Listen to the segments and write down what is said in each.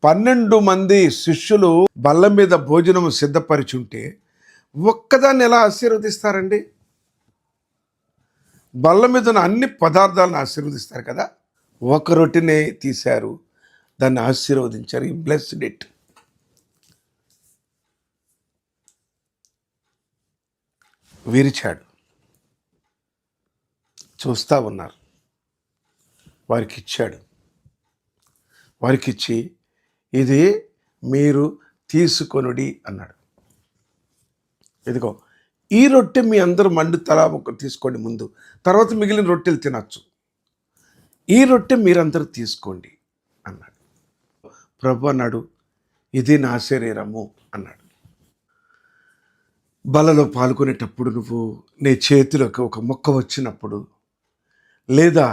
12 మంది శిష్యులు బల్ల మీద భోజనం సిద్ధపరిచుంటే ఒక్కదాన్ని ఎలా ఆశీర్వదిస్తారండి? బల్ల మీద ఉన్న అన్ని పదార్థాలను ఆశీర్వదిస్తారు కదా. ఒక రొట్టెనే తీశారు, దాన్ని ఆశీర్వదించారు. ఈ బ్లెస్డ్ ఇట్. విరిచాడు. చూస్తూ ఉన్నారు. వారికి ఇచ్చాడు. వారికిచ్చి ఇది మీరు తీసుకొనుడి అన్నాడు. ఇదిగో ఈ రొట్టె మీ అందరూ మండు తలా ఒక తీసుకోండి ముందు, తర్వాత మిగిలిన రొట్టెలు తినచ్చు. ఈ రొట్టె మీరందరూ తీసుకోండి అన్నాడు. ప్రభు అన్నాడు, ఇది నా శరీరము అన్నాడు. బలలో పాల్గొనేటప్పుడు నువ్వు నీ చేతిలోకి ఒక మొక్క వచ్చినప్పుడు, లేదా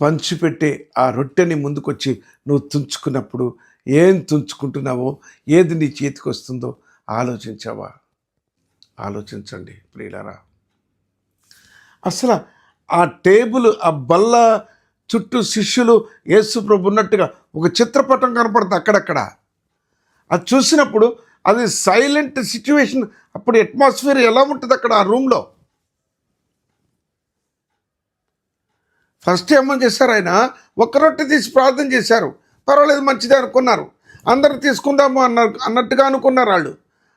పంచిపెట్టే ఆ రొట్టెని ముందుకొచ్చి నువ్వు తుంచుకున్నప్పుడు ఏం తుంచుకుంటున్నావో, ఏది నీ చేతికి వస్తుందో ఆలోచించావా? ఆలోచించండి ప్రియులారా. అసలు ఆ టేబుల్, ఆ బల్ల చుట్టూ శిష్యులు యేసు ప్రభు ఉన్నట్టుగా ఒక చిత్రపటం కనపడుతుంది అక్కడక్కడ. అది చూసినప్పుడు అది సైలెంట్ సిచ్యువేషన్. అప్పుడు అట్మాస్ఫియర్ ఎలా ఉంటుంది అక్కడ ఆ రూమ్లో? ఫస్ట్ ఏమని చేశారు, ఆయన ఒక్క రొట్టె తీసి ప్రార్థన చేశారు. పర్వాలేదు, మంచిదే అనుకున్నారు. అందరూ తీసుకుందాము అన్నట్టుగా అనుకున్నారు వాళ్ళు.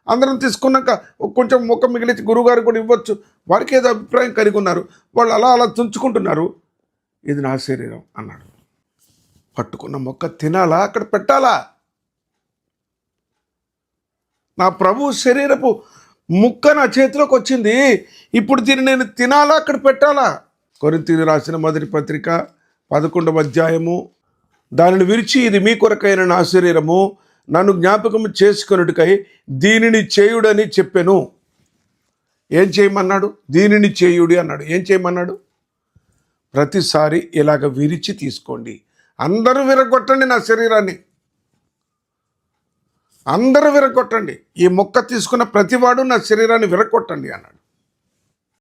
అందరం తీసుకున్నాక కొంచెం మొక్క మిగిలిచి గురువుగారు కూడా ఇవ్వచ్చు, వారికి ఏదో అభిప్రాయం కలిగి ఉన్నారు. వాళ్ళు అలా అలా తుంచుకుంటున్నారు. ఇది నా శరీరం అన్నాడు. పట్టుకున్న మొక్క తినాలా, అక్కడ పెట్టాలా? నా ప్రభు శరీరపు ముక్క నా చేతిలోకి వచ్చింది, ఇప్పుడు దీన్ని నేను తినాలా, అక్కడ పెట్టాలా? కొరింథీయులకు రాసిన మొదటి పత్రిక 11వ అధ్యాయము, దానిని విరిచి ఇది మీ కొరకైన నా శరీరము, నన్ను జ్ఞాపకము చేసుకొనుటకై దీనిని చేయుడని చెప్పెను. ఏం చేయమన్నాడు? దీనిని చేయుడి అన్నాడు. ఏం చేయమన్నాడు? ప్రతిసారి ఇలాగ విరిచి తీసుకోండి. అందరూ విరగొట్టండి నా శరీరాన్ని, అందరూ విరగొట్టండి. ఈ మొక్క తీసుకున్న ప్రతివాడు నా శరీరాన్ని విరగొట్టండి అన్నాడు.